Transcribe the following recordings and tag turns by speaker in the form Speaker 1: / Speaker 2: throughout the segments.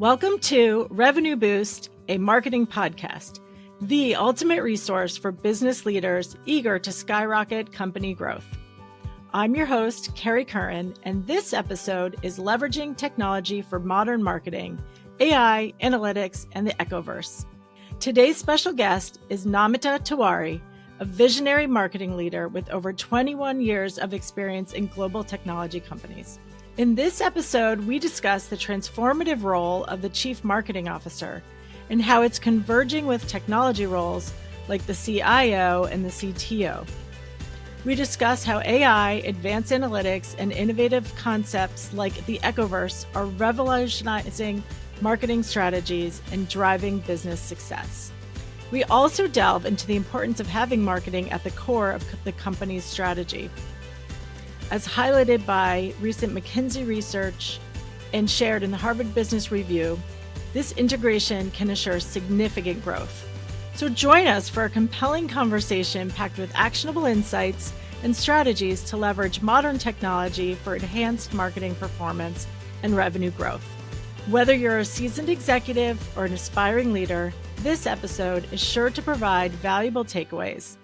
Speaker 1: Welcome to Revenue Boost, a marketing podcast, the ultimate resource for business leaders eager to skyrocket company growth. I'm your host, Kerry Curran, and this episode is Leveraging Technology for Modern Marketing, AI, Analytics, and the Echoverse. Today's special guest is Namita Tiwari, a visionary marketing leader with over 21 years of experience in global technology companies. In this episode, we discuss the transformative role of the Chief Marketing Officer and how it's converging with technology roles like the CIO and the CTO. We discuss how AI, advanced analytics, and innovative concepts like the Echoverse are revolutionizing marketing strategies and driving business success. We also delve into the importance of having marketing at the core of the company's strategy. As highlighted by recent McKinsey research and shared in the Harvard Business Review, this integration can assure significant growth. So join us for a compelling conversation packed with actionable insights and strategies to leverage modern technology for enhanced marketing performance and revenue growth. Whether you're a seasoned executive or an aspiring leader, this episode is sure to provide valuable takeaways.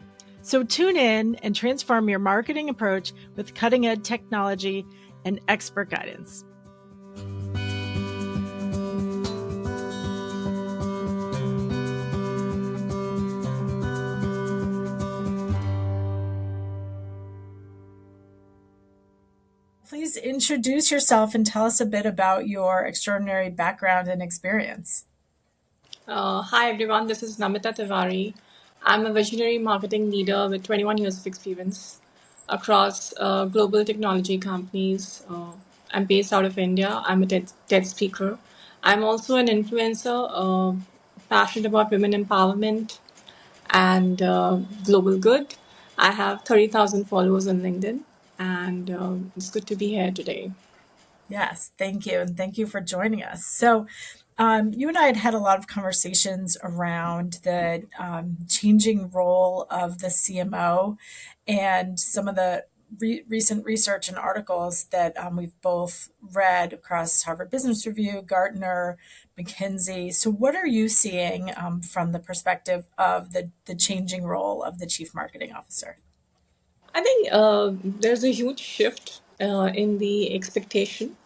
Speaker 1: So tune in and transform your marketing approach with cutting-edge technology and expert guidance. Please introduce yourself and tell us a bit about your extraordinary background and experience.
Speaker 2: Hi everyone, this is Namita Tiwari. I'm a visionary marketing leader with 21 years of experience across global technology companies. I'm based out of India. I'm a TED speaker. I'm also an influencer, passionate about women empowerment and global good. I have 30,000 followers on LinkedIn, and it's good to be here today.
Speaker 1: Yes, thank you. And thank you for joining us. So you and I had a lot of conversations around the changing role of the CMO and some of the recent research and articles that we've both read across Harvard Business Review, Gartner, McKinsey. So what are you seeing from the perspective of the changing role of the Chief Marketing Officer?
Speaker 2: I think there's a huge shift in the expectation.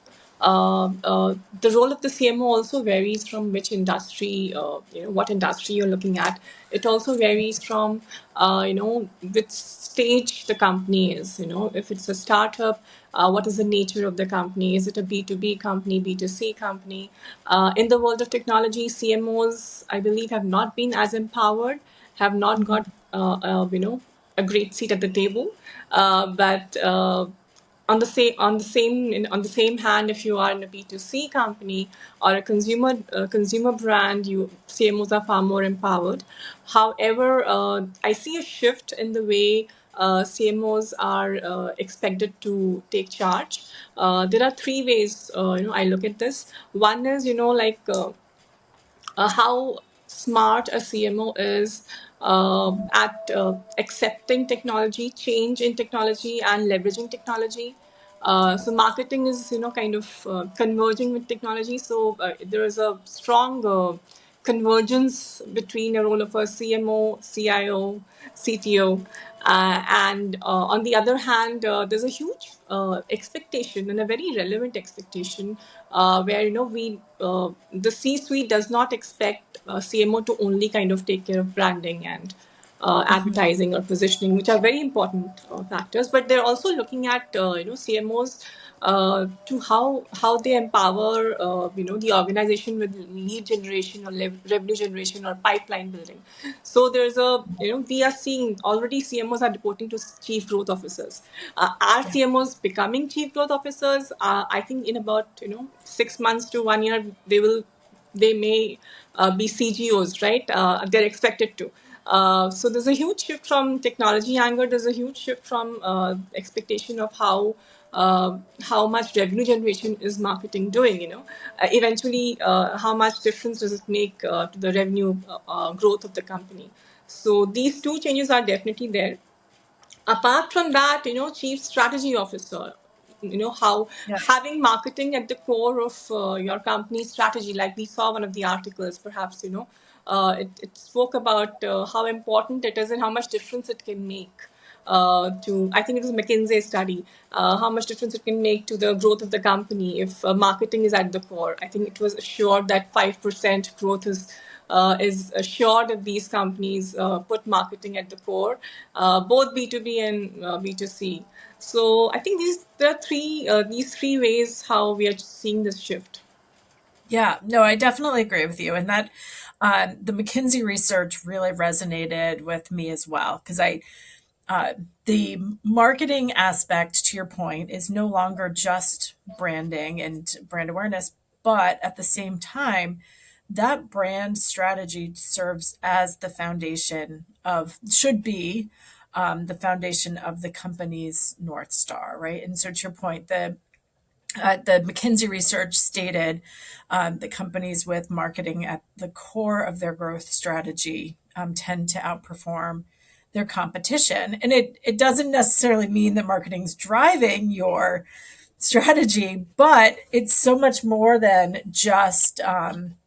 Speaker 2: The role of the CMO also varies from which industry, what industry you're looking at. It also varies from, which stage the company is. If it's a startup, what is the nature of the company? Is it a B2B company, B2C company? In the world of technology, CMOs, I believe, have not been as empowered, have not got, a great seat at the table. But on the same hand, if you are in a B2C company or a consumer brand, CMOs are far more empowered. However, I see a shift in the way CMOs are expected to take charge. There are three ways I look at this. One is how smart a CMO is at accepting technology, change in technology, and leveraging technology. So marketing is, kind of converging with technology. So there is a strong convergence between the role of a CMO, CIO, CTO. And on the other hand, there's a huge expectation and a very relevant expectation where the C-suite does not expect CMO to only kind of take care of branding and advertising or positioning, which are very important factors. But they're also looking at CMOs to how they empower the organization with lead generation or revenue generation or pipeline building. So there's we are seeing already CMOs are reporting to chief growth officers. Are CMOs becoming chief growth officers? I think in about 6 months to 1 year they may be CGOs, right? They're expected to. So there's a huge shift from technology angle. There's a huge shift from expectation of how much revenue generation is marketing doing. Eventually, how much difference does it make to the revenue growth of the company? So these two changes are definitely there. Apart from that, chief strategy officer. how
Speaker 1: Yeah.
Speaker 2: having marketing at the core of your company's strategy, like we saw one of the articles, perhaps, it spoke about how important it is and how much difference it can make I think it was a McKinsey study, how much difference it can make to the growth of the company if marketing is at the core. I think it was assured that 5% growth is assured if these companies put marketing at the core, both B2B and B2C. So I think there are these three ways how we are seeing this shift.
Speaker 1: Yeah, no, I definitely agree with you. And that the McKinsey research really resonated with me as well, because uh, the marketing aspect, to your point, is no longer just branding and brand awareness, but at the same time, that brand strategy serves as the foundation of, should be the foundation of the company's North Star, right? And so, to your point, the McKinsey research stated that companies with marketing at the core of their growth strategy tend to outperform their competition. And it doesn't necessarily mean that marketing's driving your strategy, but it's so much more than just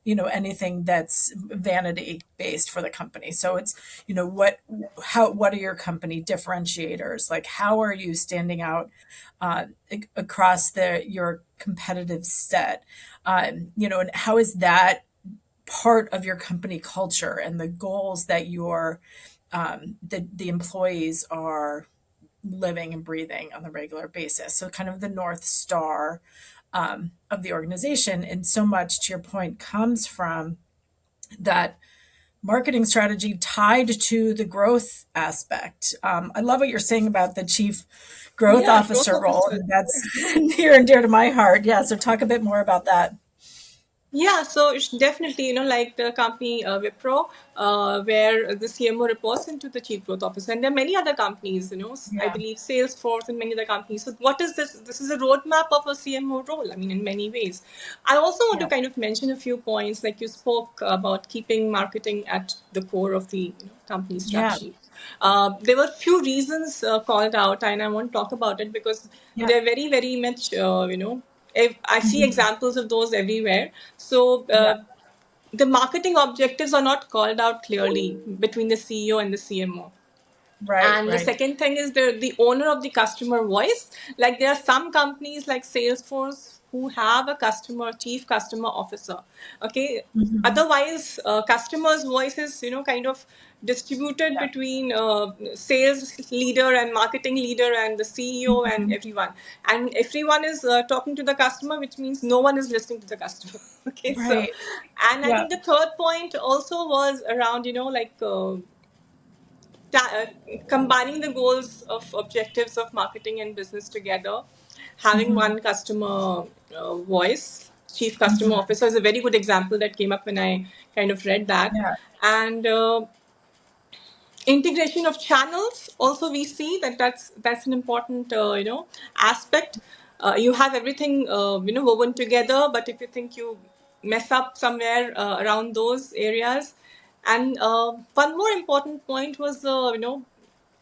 Speaker 1: anything that's vanity based for the company. So it's what are your company differentiators? Like how are you standing out across your competitive set? And how is that part of your company culture and the goals that the employees are living and breathing on the regular basis. So kind of the North Star of the organization. And so much, to your point, comes from that marketing strategy tied to the growth aspect. I love what you're saying about the chief growth
Speaker 2: Yeah, growth
Speaker 1: officer role.
Speaker 2: officer.
Speaker 1: And that's near and dear to my heart. Yeah. So talk a bit more about that.
Speaker 2: Yeah, so it's definitely, like the company Wipro, where the CMO reports into the chief growth officer. And there are many other companies, I
Speaker 1: Yeah.
Speaker 2: believe Salesforce and many other companies. So what is this? This is a roadmap of a CMO role, I mean, in many ways. I also want to
Speaker 1: Yeah.
Speaker 2: kind of mention a few points, like you spoke about keeping marketing at the core of the company
Speaker 1: Yeah.
Speaker 2: strategy. There were few reasons called out, and I want to talk about it because
Speaker 1: Yeah.
Speaker 2: they're very, very much, I see
Speaker 1: Mhm.
Speaker 2: examples of those everywhere. So
Speaker 1: Yeah.
Speaker 2: the marketing objectives are not called out clearly between the CEO and the CMO.
Speaker 1: Right.
Speaker 2: And the
Speaker 1: Right.
Speaker 2: second thing is the owner of the customer voice. Like there are some companies like Salesforce who have a chief customer officer. Okay.
Speaker 1: Mhm.
Speaker 2: Otherwise, customers' voice is kind of distributed
Speaker 1: Yeah.
Speaker 2: between sales leader and marketing leader and the CEO and
Speaker 1: Mhm.
Speaker 2: everyone. And everyone is talking to the customer, which means no one is listening to the customer. Okay. So,
Speaker 1: Right.
Speaker 2: and I
Speaker 1: Yeah.
Speaker 2: think the third point also was around like ta- uh, combining the goals of objectives of marketing and business together, having
Speaker 1: Mhm.
Speaker 2: one customer voice, chief customer
Speaker 1: Mhm.
Speaker 2: officer is a very good example that came up when I kind of read that.
Speaker 1: Yeah.
Speaker 2: And integration of channels also we see that's an important aspect. You have everything woven together, but if you think you mess up somewhere around those areas. And one more important point was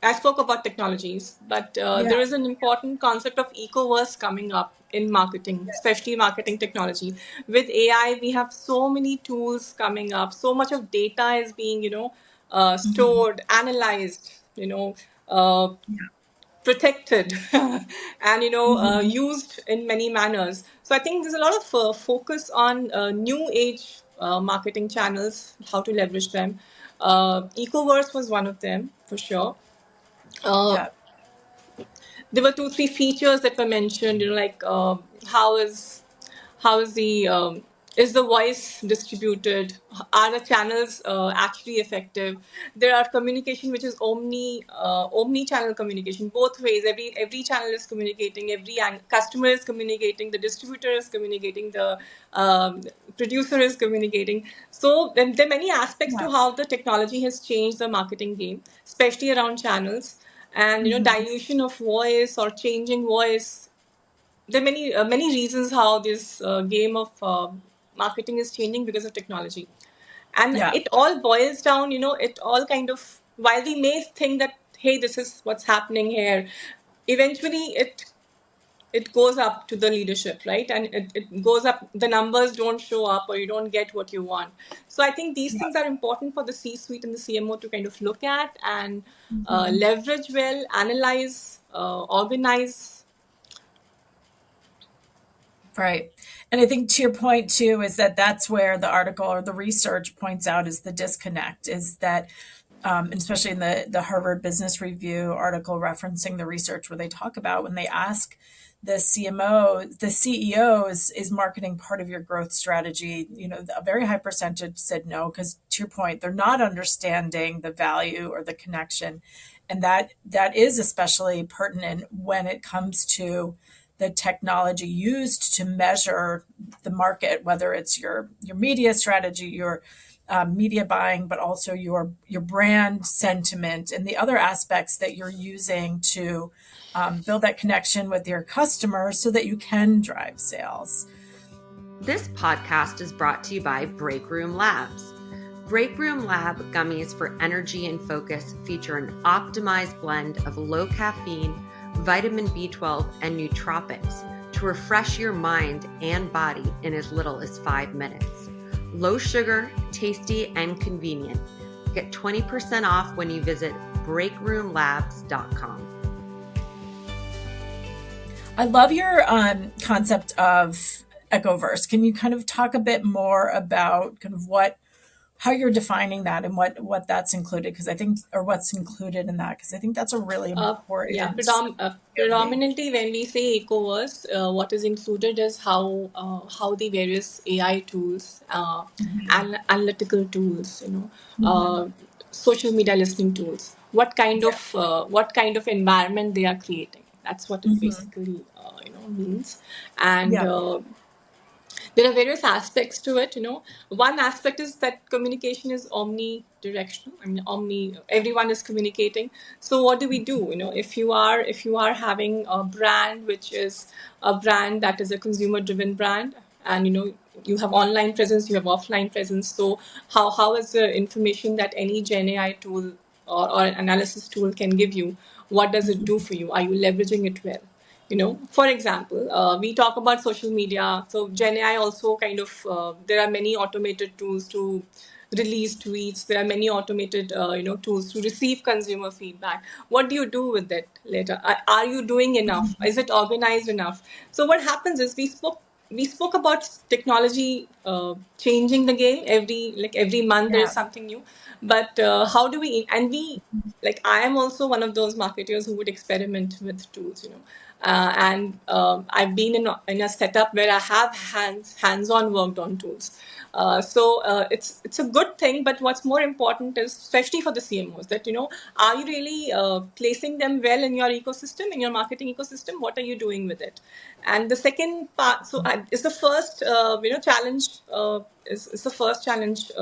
Speaker 2: I spoke about technologies, but
Speaker 1: Yeah.
Speaker 2: there is an important concept of Echoverse coming up in marketing, especially marketing technology. With AI, we have so many tools coming up. So much of data is being,
Speaker 1: Mhm.
Speaker 2: stored, analyzed, uh, protected, and
Speaker 1: Mhm.
Speaker 2: used in many manners. So I think there's a lot of focus on new age marketing channels, how to leverage them. Ecoverse was one of them for sure. Uh,
Speaker 1: Yeah.
Speaker 2: there were two, three features that were mentioned. Like how is the is the voice distributed? Are the channels actually effective? There are communication which is omni channel communication both ways. Every channel is communicating. Customer is communicating. The distributor is communicating. The producer is communicating. So there are many aspects
Speaker 1: Yeah.
Speaker 2: to how the technology has changed the marketing game, especially around channels and
Speaker 1: Mhm.
Speaker 2: dilution of voice or changing voice. There are many reasons how this game of marketing is changing because of technology, and
Speaker 1: Yeah.
Speaker 2: it all boils down, it all kind of, while we may think that hey, this is what's happening here, eventually it it goes up to the leadership, right? And it goes up, the numbers don't show up, or you don't get what you want. So I think these
Speaker 1: Yeah.
Speaker 2: things are important for the C-suite and the CMO to kind of look at and
Speaker 1: Mhm.
Speaker 2: leverage well, analyze, organize.
Speaker 1: Right. And I think to your point too is that that's where the article or the research points out is the disconnect is that and especially in the Harvard Business Review article referencing the research where they talk about when they ask the CMO, the CEO is marketing part of your growth strategy. You know, a very high percentage said no, because to your point, they're not understanding the value or the connection. And that is especially pertinent when it comes to the technology used to measure the market, whether it's your media strategy, your media buying, but also your brand sentiment and the other aspects that you're using to build that connection with your customers so that you can drive sales.
Speaker 3: This podcast is brought to you by Break Room Labs. Break Room Lab gummies for energy and focus feature an optimized blend of low caffeine, vitamin B12, and nootropics to refresh your mind and body in as little as 5 minutes. Low sugar, tasty, and convenient. Get 20% off when you visit breakroomlabs.com.
Speaker 1: I love your concept of Echoverse. Can you kind of talk a bit more about kind of how you're defining that and what that's included? Because I think, or what's included in that, because I think that's a really
Speaker 2: Yeah,
Speaker 1: important.
Speaker 2: predominantly when we say Echoverse, what is included is how the various AI tools,
Speaker 1: Mhm.
Speaker 2: analytical tools,
Speaker 1: Mhm.
Speaker 2: social media listening tools,
Speaker 1: Yeah.
Speaker 2: what kind of environment they are creating. That's what it
Speaker 1: Mhm.
Speaker 2: basically means, and
Speaker 1: Yeah.
Speaker 2: there are various aspects to it. One aspect is that communication is omnidirectional. I mean, everyone is communicating. So what do we do? If you are having a brand which is a brand that is a consumer driven brand, and you have online presence, you have offline presence. So how is the information that any Gen AI tool or analysis tool can give you, what does it do
Speaker 1: Mhm.
Speaker 2: for you? Are you leveraging it well? For example, we talk about social media. So Gen AI also kind of, there are many automated tools to release tweets. There are many automated tools to receive consumer feedback. What do you do with it later? Are you doing enough? Is it organized enough? So what happens is we spoke about technology changing the game every month there is
Speaker 1: Yeah.
Speaker 2: something new. But how do we, and we, like, I am also one of those marketers who would experiment with tools. And I've been in a setup where I have hands-on worked on tools. So it's a good thing. But what's more important is, especially for the CMOs, that are you really placing them well in your ecosystem, in your marketing ecosystem? What are you doing with it? And the second part, so is the first challenge, is the first challenge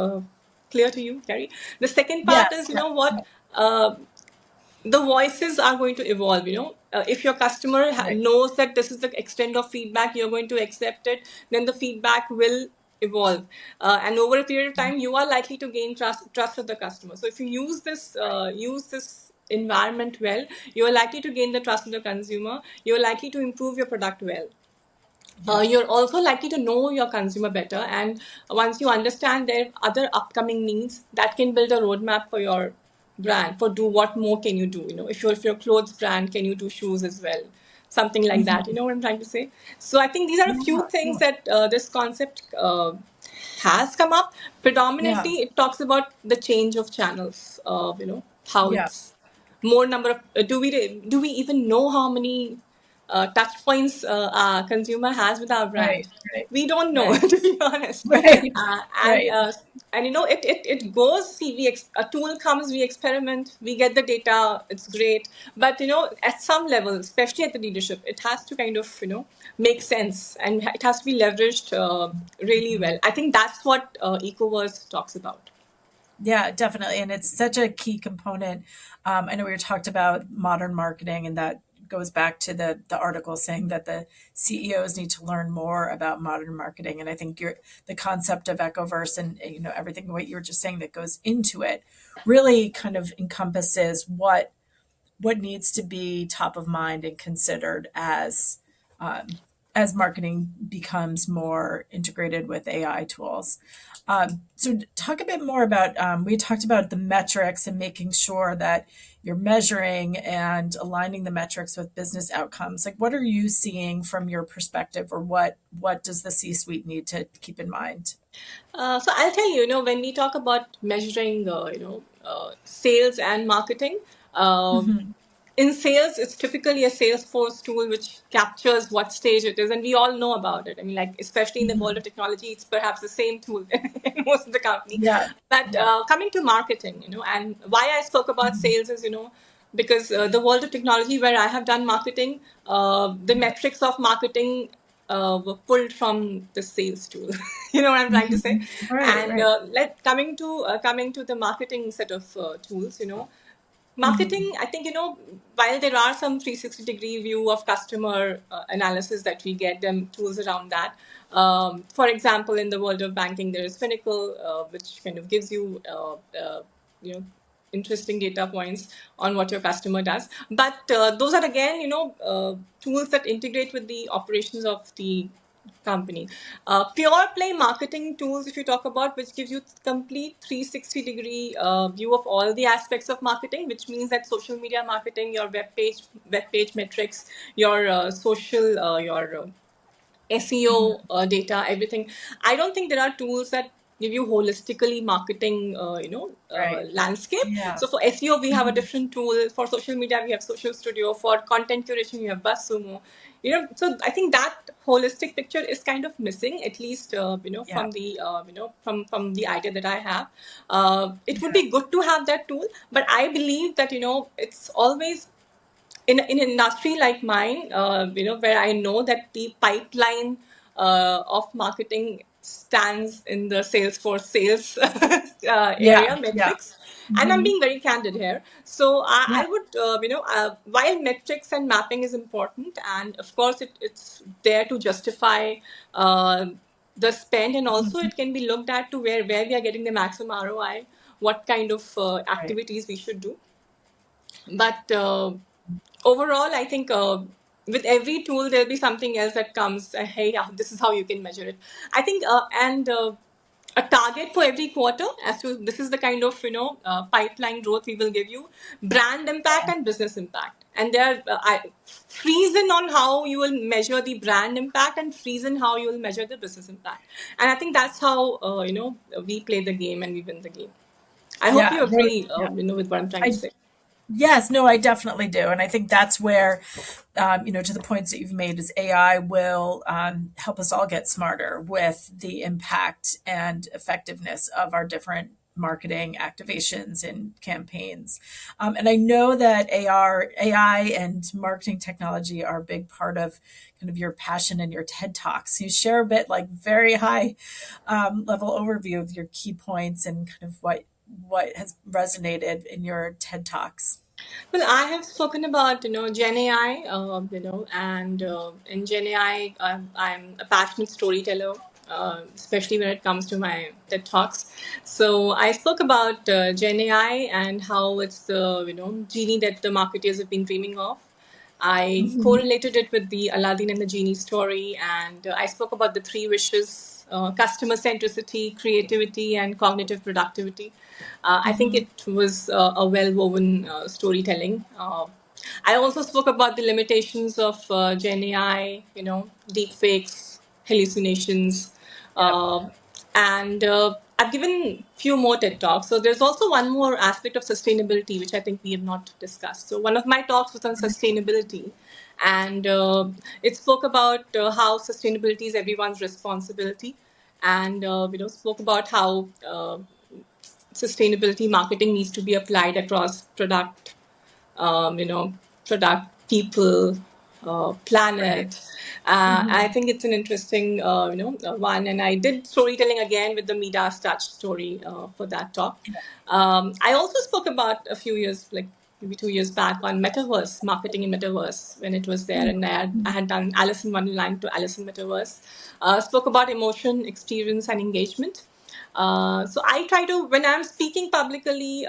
Speaker 2: clear to you, Kerry? The second part
Speaker 1: Yes.
Speaker 2: is,
Speaker 1: Yeah.
Speaker 2: what, the voices are going to evolve. If your customer
Speaker 1: Right.
Speaker 2: knows that this is the extent of feedback, you're going to accept it, then the feedback will evolve, and over a period of time you are likely to gain trust of the customer. So if you use this environment well, you're likely to gain the trust of the consumer, you're likely to improve your product well.
Speaker 1: Yeah.
Speaker 2: You're also likely to know your consumer better, and once you understand their other upcoming needs, that can build a roadmap for your brand. For do what more can you do? If you're a clothes brand, can you do shoes as well? Something like that. You
Speaker 1: Mhm.
Speaker 2: know what I'm trying to say? So I think these are a few things
Speaker 1: Yeah.
Speaker 2: that this concept has come up.
Speaker 1: Yeah.
Speaker 2: Predominantly, it talks about the change of channels. How
Speaker 1: Yeah.
Speaker 2: it's more number of. Do we even know how many touch points our consumer has with our brand?
Speaker 1: Right. Right.
Speaker 2: We don't know,
Speaker 1: Right.
Speaker 2: to be honest.
Speaker 1: Right.
Speaker 2: uh, and
Speaker 1: Right.
Speaker 2: uh, and it goes. See, a tool comes, we experiment, we get the data, it's great. But at some level, especially at the leadership, it has to kind of make sense, and it has to be leveraged really well. I think that's what Ecoverse talks about.
Speaker 1: Yeah, definitely. And it's such a key component. I know we were talked about modern marketing, and that goes back to the article saying that the CEOs need to learn more about modern marketing. And I think the concept of Echoverse and everything what you were just saying that goes into it really kind of encompasses what needs to be top of mind and considered as as marketing becomes more integrated with AI tools. So talk a bit more about, we talked about the metrics and making sure that you're measuring and aligning the metrics with business outcomes. Like, what are you seeing from your perspective, or what does the C-suite need to keep in mind?
Speaker 2: So I'll tell you, when we talk about measuring, sales and marketing, um,
Speaker 1: Mm-hmm.
Speaker 2: in sales, it's typically a Salesforce tool which captures what stage it is, and we all know about it. I mean, like, especially in the world
Speaker 1: Mm-hmm.
Speaker 2: of technology, it's perhaps the same tool in most of the company.
Speaker 1: Yeah.
Speaker 2: But
Speaker 1: Yeah.
Speaker 2: coming to marketing, and why I spoke about
Speaker 1: Mm-hmm.
Speaker 2: sales is, because the world of technology where I have done marketing, the metrics of marketing were pulled from the sales tool. You know what I'm trying to say?
Speaker 1: Mm-hmm. Right.
Speaker 2: And
Speaker 1: Right.
Speaker 2: coming to the marketing set of tools,
Speaker 1: Mm-hmm.
Speaker 2: marketing, I think, while there are some 360-degree view of customer analysis that we get, them tools around that. For example, in the world of banking, there is Finacle, which kind of gives you, you know, interesting data points on what your customer does. But those are, again, tools that integrate with the operations of the company. Pure play marketing tools, if you talk about, which gives you complete 360-degree view of all the aspects of marketing, which means that social media marketing, your web page metrics, your social, your SEO
Speaker 1: Mm-hmm.
Speaker 2: data, everything. I don't think there are tools that give you holistically marketing,
Speaker 1: Right.
Speaker 2: landscape.
Speaker 1: Yeah.
Speaker 2: So for SEO, we have a
Speaker 1: Mm-hmm.
Speaker 2: different tool. For social media, we have Social Studio. For content curation, we have BuzzSumo. So I think that holistic picture is kind of missing, at least,
Speaker 1: Yeah.
Speaker 2: from the, from the idea that I have. It would
Speaker 1: Yeah.
Speaker 2: be good to have that tool, but I believe that, it's always in an industry like mine, where I know that the pipeline of marketing stands in the Salesforce sales
Speaker 1: Yeah.
Speaker 2: area
Speaker 1: Yeah.
Speaker 2: metrics. And I'm
Speaker 1: Mm-hmm.
Speaker 2: being very candid here. So
Speaker 1: Yeah.
Speaker 2: I would, while metrics and mapping is important, and of course it's there to justify uh, the spend, and also
Speaker 1: Mm-hmm.
Speaker 2: it can be looked at to where we are getting the maximum ROI, what kind of
Speaker 1: Right.
Speaker 2: activities we should do. But overall, I think with every tool, there'll be something else that comes. Hey, this is how you can measure it. I think, and a target for every quarter as to this is the kind of pipeline growth we will give you, brand impact and business impact, and there freeze in on how you will measure the brand impact and freeze in how you will measure the business impact. And I think that's how we play the game and we win the game. I hope
Speaker 1: Yeah.
Speaker 2: you
Speaker 1: Very,
Speaker 2: agree,
Speaker 1: yeah.
Speaker 2: with what I'm trying to
Speaker 1: I
Speaker 2: say.
Speaker 1: Yes, no, I definitely do. And I think that's where, to the points that you've made, is AI will help us all get smarter with the impact and effectiveness of our different marketing activations and campaigns. And I know that AI and marketing technology are a big part of kind of your passion and your TED Talks. You share a bit, like, very high level overview of your key points and kind of what has resonated in your TED Talks.
Speaker 2: Well, I have spoken about Gen AI, and in Gen AI, I'm a passionate storyteller, especially when it comes to my TED talks. So I spoke about Gen AI and how it's the genie that the marketeers have been dreaming of. I
Speaker 1: Mhm.
Speaker 2: correlated it with the Aladdin and the genie story, and I spoke about the three wishes: customer centricity, creativity, and cognitive productivity. I think
Speaker 1: Mhm.
Speaker 2: it was a well-woven storytelling. I also spoke about the limitations of Gen AI, deep fakes, hallucinations,
Speaker 1: Yep.
Speaker 2: uh, and I've given few more TED talks. So there's also one more aspect of sustainability, which I think we have not discussed. So one of my talks was on sustainability, and it spoke about how sustainability is everyone's responsibility, and spoke about how sustainability marketing needs to be applied across product, product, people,
Speaker 1: Right.
Speaker 2: planet. I
Speaker 1: Mhm.
Speaker 2: think it's an interesting, one. And I did storytelling again with the Midas Touch story for that talk.
Speaker 1: Yeah.
Speaker 2: I also spoke about a few years, like maybe 2 years back, on metaverse marketing in metaverse when it was there, and I had done Alice in Wonderland to Alice in Metaverse. Spoke about emotion, experience, and engagement. So I try to, when I'm speaking publicly,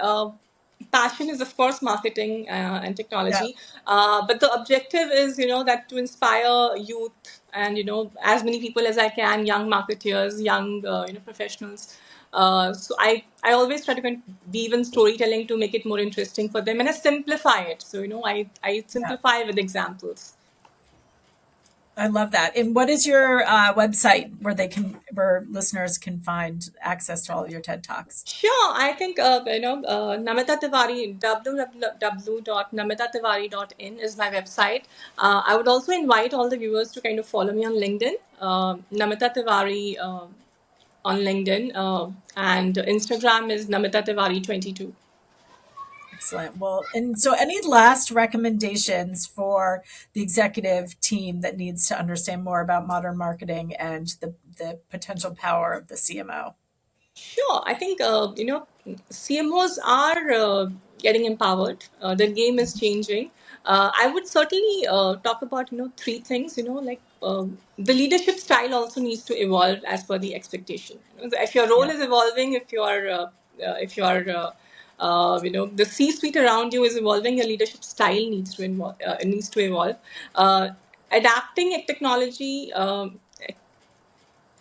Speaker 2: passion is of course marketing and technology, but the objective is that to inspire youth and as many people as I can, young marketeers, young professionals. So I always try to kind of weave in storytelling to make it more interesting for them, and I simplify it. So I
Speaker 1: Yeah.
Speaker 2: simplify with examples.
Speaker 1: I love that. And what is your website where listeners can find access to all of your TED Talks?
Speaker 2: Sure, I think Namita Tiwari, www.namitathiwari.in is my website. I would also invite all the viewers to kind of follow me on LinkedIn, Namita Tiwari on LinkedIn, and Instagram is Namita Tiwari 22.
Speaker 1: Excellent. Well, and so any last recommendations for the executive team that needs to understand more about modern marketing and the potential power of the CMO?
Speaker 2: Sure. I think, CMOs are getting empowered. The game is changing. I would certainly talk about, three things, like the leadership style also needs to evolve as per the expectation. If your role
Speaker 1: Yeah.
Speaker 2: is evolving, if the C-suite around you is evolving, your leadership style needs to evolve. Adapting a technology,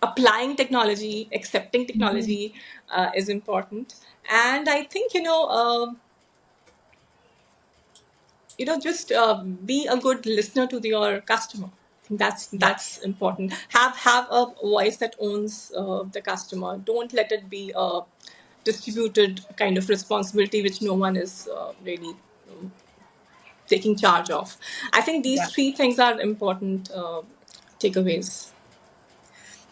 Speaker 2: applying technology, accepting
Speaker 1: Mhm.
Speaker 2: technology is important. And I think just be a good listener to your customer. I think
Speaker 1: Yeah.
Speaker 2: that's important. Have a voice that owns the customer. Don't let it be a distributed kind of responsibility which no one is really taking charge of. I think these
Speaker 1: Yeah.
Speaker 2: three things are important takeaways.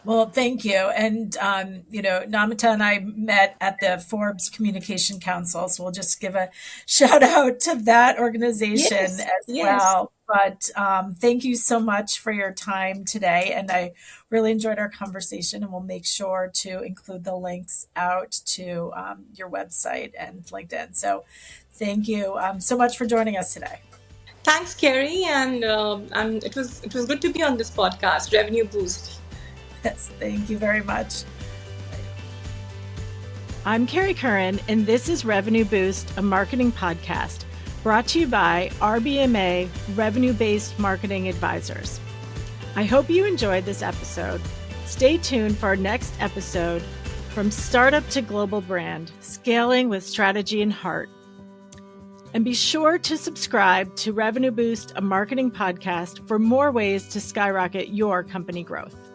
Speaker 1: Well, thank you. And, Namita and I met at the Forbes Communication Council, so we'll just give a shout out to that organization
Speaker 2: Yes,
Speaker 1: as
Speaker 2: yes.
Speaker 1: well. But thank you so much for your time today. And I really enjoyed our conversation, and we'll make sure to include the links out to your website and LinkedIn. So thank you so much for joining us today.
Speaker 2: Thanks, Kerry, and it was good to be on this podcast, Revenue Boost.
Speaker 1: Yes, thank you very much.
Speaker 4: I'm Kerry Curran, and this is Revenue Boost, a marketing podcast brought to you by RBMA Revenue Based Marketing Advisors. I hope you enjoyed this episode. Stay tuned for our next episode, From Startup to Global Brand, Scaling with Strategy and Heart. And be sure to subscribe to Revenue Boost, a marketing podcast, for more ways to skyrocket your company growth.